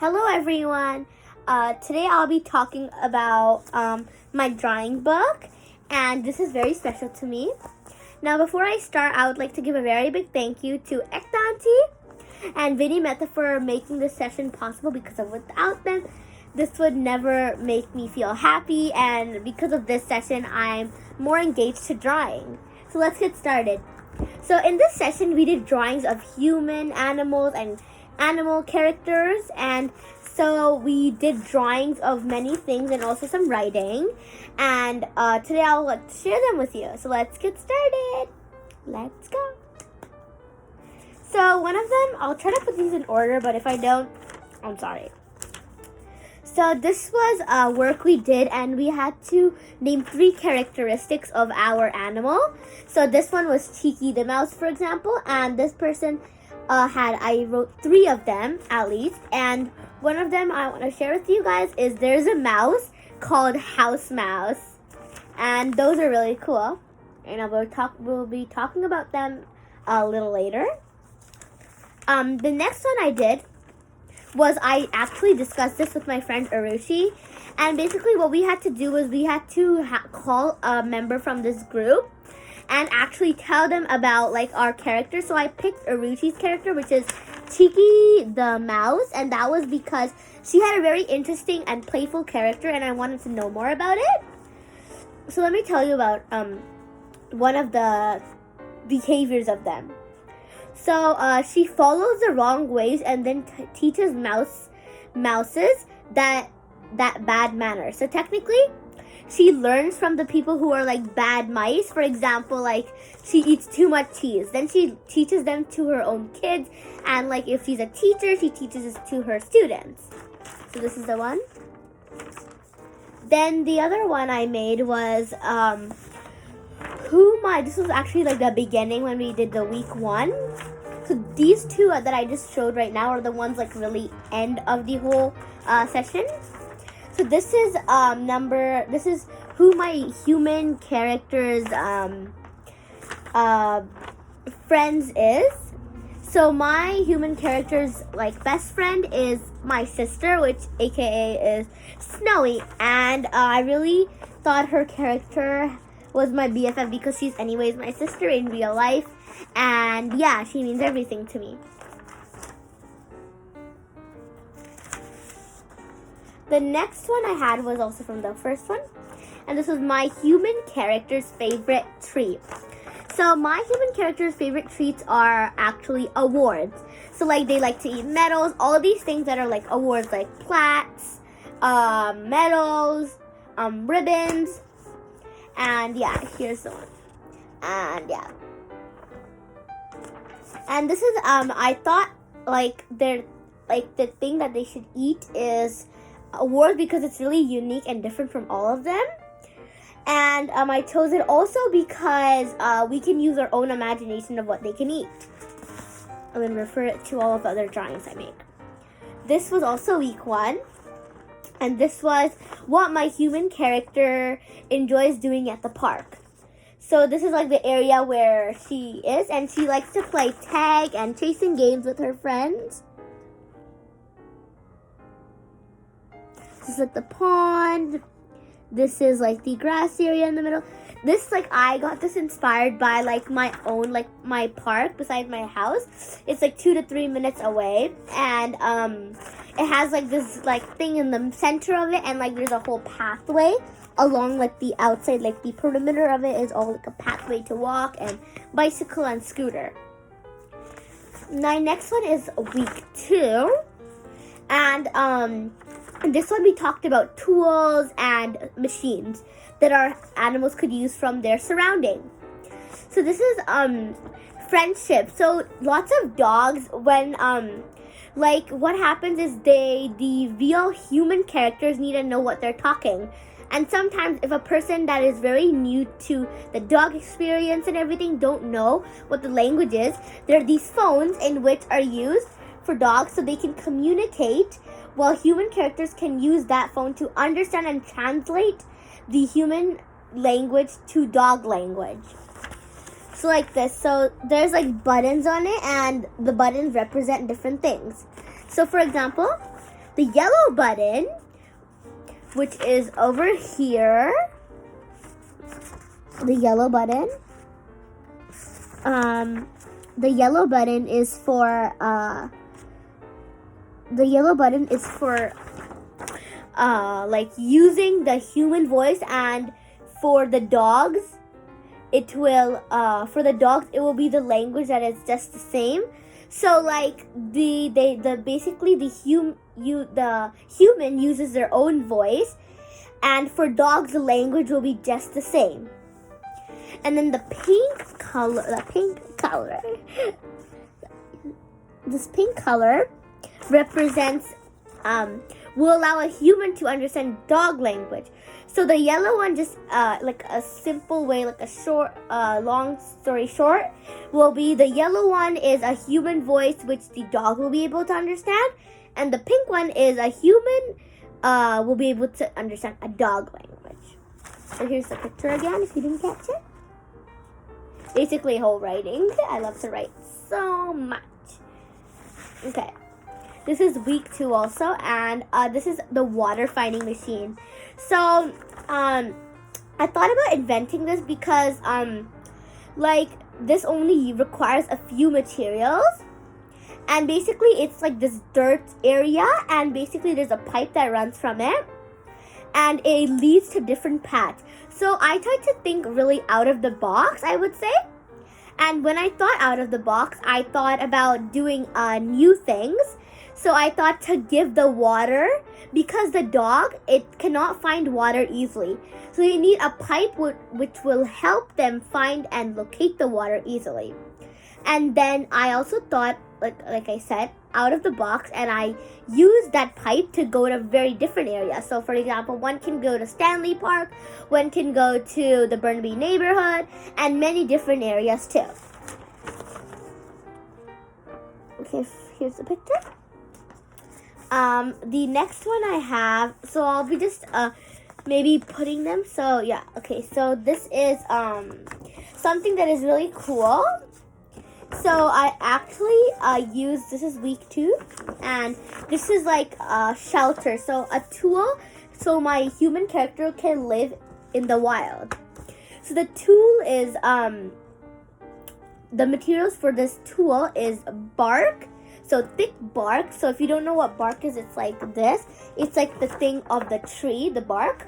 Hello everyone! Today I'll be talking about my drawing book, and this is very special to me. Now before I start, I would like to give a very big thank you to Ektanti and Vinny Mehta for making this session possible, because without them, this would never make me feel happy, and because of this session, I'm more engaged to drawing. So let's get started. So in this session, we did drawings of human, animals, and animal characters, and so we did drawings of many things and also some writing, and today I'll share them with you. So let's get started. Let's go. So one of them, I'll try to put these in order, but if I don't, I'm sorry. So this was work we did, and we had to name 3 characteristics of our animal. So this one was Cheeky the mouse, for example, and this person I wrote 3 of them at least, and one of them I want to share with you guys is there's a mouse called House Mouse, and those are really cool, and we'll be talking about them a little later. The next one I did was I actually discussed this with my friend Arushi, and basically what we had to do was we had to call a member from this group and actually tell them about like our character. So I picked Arushi's character, which is Cheeky the mouse, and that was because she had a very interesting and playful character, and I wanted to know more about it. So let me tell you about one of the behaviors of them. So she follows the wrong ways and then teaches mouses that bad manners. So technically, she learns from the people who are like bad mice. For example, like she eats too much cheese. Then she teaches them to her own kids. And like if she's a teacher, she teaches this to her students. So this is the one. Then the other one I made was this was actually like the beginning when we did the week 1. So these 2 that I just showed right now are the ones like really end of the whole session. So this is this is who my human character's friends is. So my human character's like best friend is my sister, which aka is Snowy, and I really thought her character was my BFF because she's anyways my sister in real life, and yeah, she means everything to me. The next one I had was also from the first one, and this was my human character's favorite treat. So my human character's favorite treats are actually awards. So like they like to eat medals, all these things that are like awards, like plaques, medals, ribbons, and yeah, here's the one, and yeah. And this is I thought like they're like the thing that they should eat is award because it's really unique and different from all of them, and I chose it also because we can use our own imagination of what they can eat and then refer it to all of the other drawings I make. This was also week 1, and this was what my human character enjoys doing at the park. So this is like the area where she is, and she likes to play tag and chasing games with her friends. This is like the pond. This is like the grass area in the middle. This like I got this inspired by like my own like my park beside my house. It's like 2 to 3 minutes away, and it has like this like thing in the center of it, and like there's a whole pathway along like the outside, like the perimeter of it is all like a pathway to walk and bicycle and scooter. My next one is week 2, and this one we talked about tools and machines that our animals could use from their surrounding. So this is friendship. So lots of dogs, when like what happens is the real human characters need to know what they're talking. And sometimes if a person that is very new to the dog experience and everything don't know what the language is, there are these phones in which are used for dogs so they can communicate, while human characters can use that phone to understand and translate the human language to dog language. So like this. So there's like buttons on it, and the buttons represent different things. So for example, the yellow button, which is over here. The yellow button. The yellow button is for like using the human voice, and for the dogs it will be the language that is just the same. So like the human uses their own voice, and for dogs the language will be just the same. And then this pink color represents will allow a human to understand dog language. So the yellow one, just like a simple way, like a short, long story short, will be the yellow one is a human voice which the dog will be able to understand, and the pink one is a human will be able to understand a dog language. So here's the picture again, if you didn't catch it. Basically whole writing. I love to write so much. Okay. This is week 2 also, and this is the water finding machine. So, I thought about inventing this because, like, this only requires a few materials. And basically, it's like this dirt area, and basically there's a pipe that runs from it. And it leads to different paths. So I tried to think really out of the box, I would say. And when I thought out of the box, I thought about doing new things. So I thought to give the water, because the dog, it cannot find water easily. So you need a pipe which will help them find and locate the water easily. And then I also thought, like I said, out of the box, and I used that pipe to go to very different areas. So for example, one can go to Stanley Park, one can go to the Burnaby neighborhood, and many different areas too. Okay, here's the picture. The next one I have, so I'll be just maybe putting them. So yeah, okay, so this is something that is really cool. So I actually this is week 2, and this is like a shelter, so a tool so my human character can live in the wild. So the tool is the materials for this tool is bark, so thick bark. So if you don't know what bark is, it's like this. It's like the thing of the tree, the bark.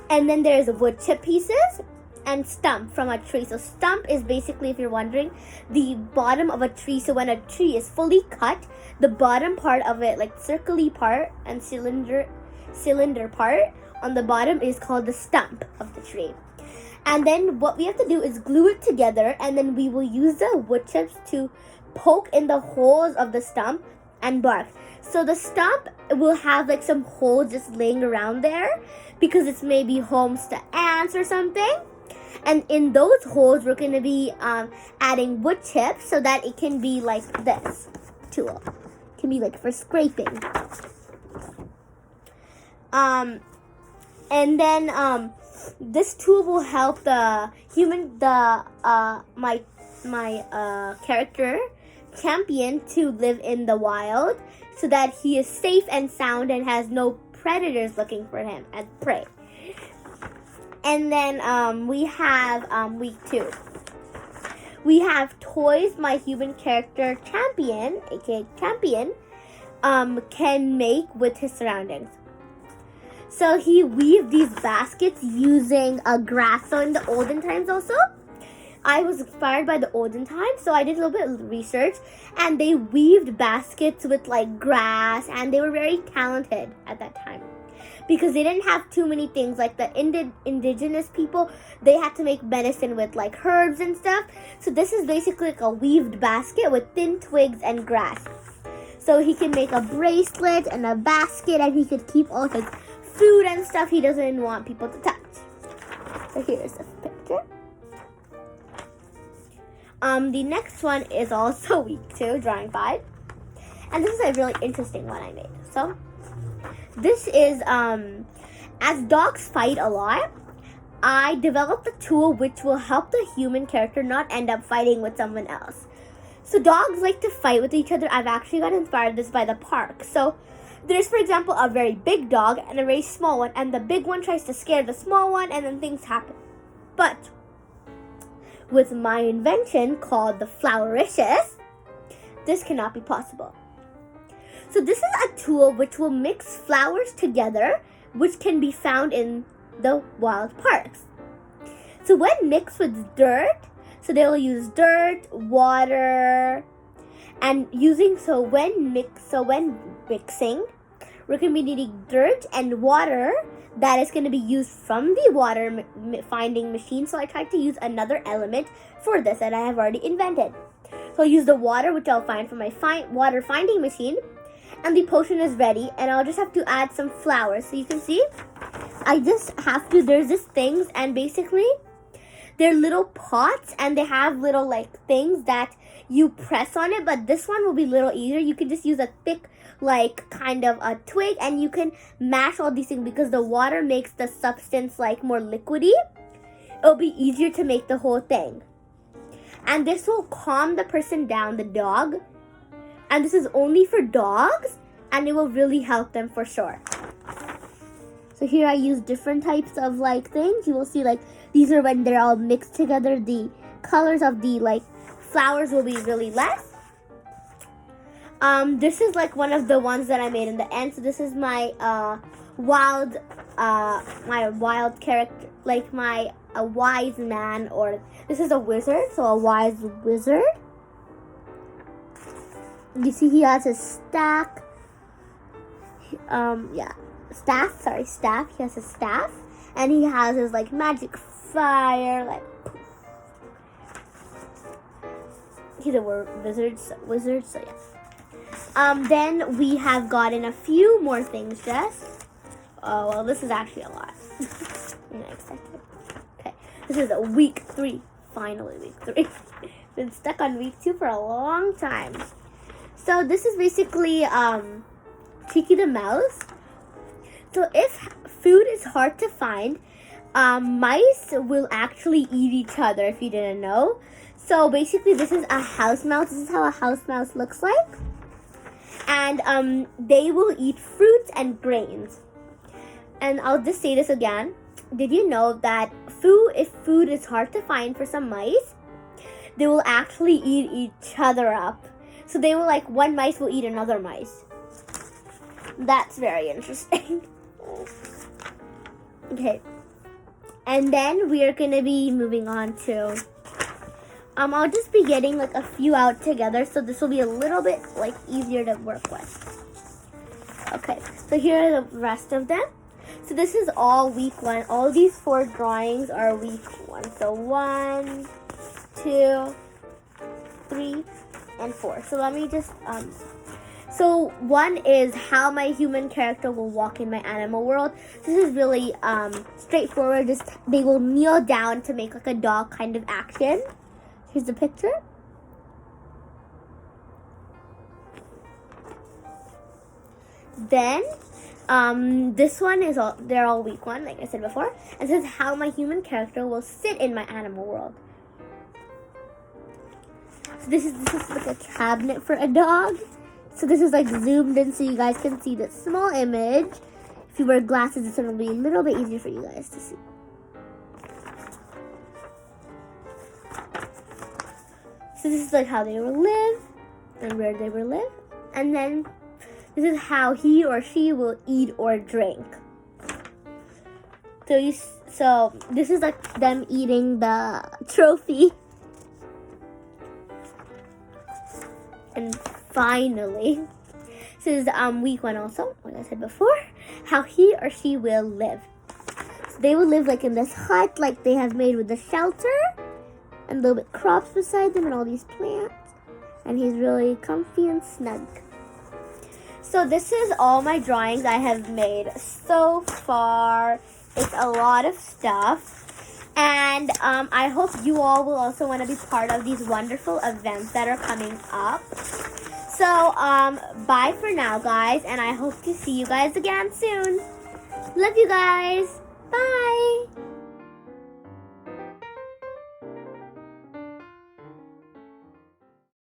And then there's wood chip pieces and stump from a tree. So stump is basically, if you're wondering, the bottom of a tree. So when a tree is fully cut, the bottom part of it, like circly part and cylinder part on the bottom, is called the stump of the tree. And then what we have to do is glue it together, and then we will use the wood chips to poke in the holes of the stump and bark. So the stump will have like some holes just laying around there because it's maybe homes to ants or something. And in those holes, we're going to be adding wood chips so that it can be like this tool. It can be like for scraping. And then this tool will help the human, my character champion, to live in the wild so that he is safe and sound and has no predators looking for him as prey. And then we have week 2. We have toys my human character champion, aka champion, can make with his surroundings. So he weaved these baskets using grass. So in the olden times also, I was inspired by the olden times, so I did a little bit of research, and they weaved baskets with like grass, and they were very talented at that time because they didn't have too many things. Like the indigenous people, they had to make medicine with like herbs and stuff. So this is basically like a weaved basket with thin twigs and grass. So he can make a bracelet and a basket, and he could keep all his food and stuff he doesn't want people to touch. So here's the picture. The next one is also week 2, drawing 5. And this is a really interesting one I made. So this is, as dogs fight a lot, I developed a tool which will help the human character not end up fighting with someone else. So dogs like to fight with each other. I've actually got inspired this by the park. So There's, for example, a very big dog and a very small one, and the big one tries to scare the small one, and then things happen. But with my invention called the Flowericious, this cannot be possible. So this is a tool which will mix flowers together, which can be found in the wild parks. So when mixed with dirt, so they will use dirt, water, and when mixing, we're going to be needing dirt and water that is going to be used from the water finding machine. So I tried to use another element for this that I have already invented. So I'll use the water, which I'll find from my water finding machine, and the potion is ready, and I'll just have to add some flowers. So you can see, there's these things, and basically they're little pots, and they have little like things that you press on it, but this one will be a little easier. You can just use a thick like kind of a twig, and you can mash all these things because the water makes the substance like more liquidy. It'll be easier to make the whole thing. And this will calm the person down, the dog. And this is only for dogs, and it will really help them for sure. So here I use different types of like things. You will see like these are when they're all mixed together. The colors of the like flowers will be really less. This is like one of the ones that I made in the end. So this is my wild character, like a wise man, or this is a wizard, so a wise wizard. You see he has his staff. Staff. He has his staff, and he has his like magic fire, like. He's a wizard, so yeah. Then we have gotten a few more things just. Oh, well, this is actually a lot. Okay, this is a week 3. Finally, week 3. Been stuck on week 2 for a long time. So this is basically Cheeky the Mouse. So if food is hard to find, mice will actually eat each other, if you didn't know. So basically this is a house mouse. This is how a house mouse looks like. And they will eat fruits and grains. And I'll just say this again. Did you know that if food is hard to find for some mice, they will actually eat each other up. So they will one mice will eat another mice. That's very interesting. Okay. And then we are going to be moving on to, I'll just be getting a few out together. So this will be a little bit easier to work with. Okay. So here are the rest of them. So this is all week 1. All these 4 drawings are week 1. So 1, 2, 3, and 4. So let me just, so 1 is how my human character will walk in my animal world. This is really straightforward. Just they will kneel down to make a dog kind of action. Here's the picture. Then this one is they're all week 1, like I said before. And this is how my human character will sit in my animal world. So this is like a cabinet for a dog. So this is zoomed in so you guys can see the small image. If you wear glasses, it's going to be a little bit easier for you guys to see. So this is how they will live and where they will live. And then this is how he or she will eat or drink. So this is them eating the trophy. And finally, this is week 1 also, like I said before, how he or she will live. So they will live in this hut they have made with the shelter and little bit crops beside them and all these plants. And he's really comfy and snug. So this is all my drawings I have made so far. It's a lot of stuff. And I hope you all will also want to be part of these wonderful events that are coming up. So, bye for now, guys. And I hope to see you guys again soon. Love you guys.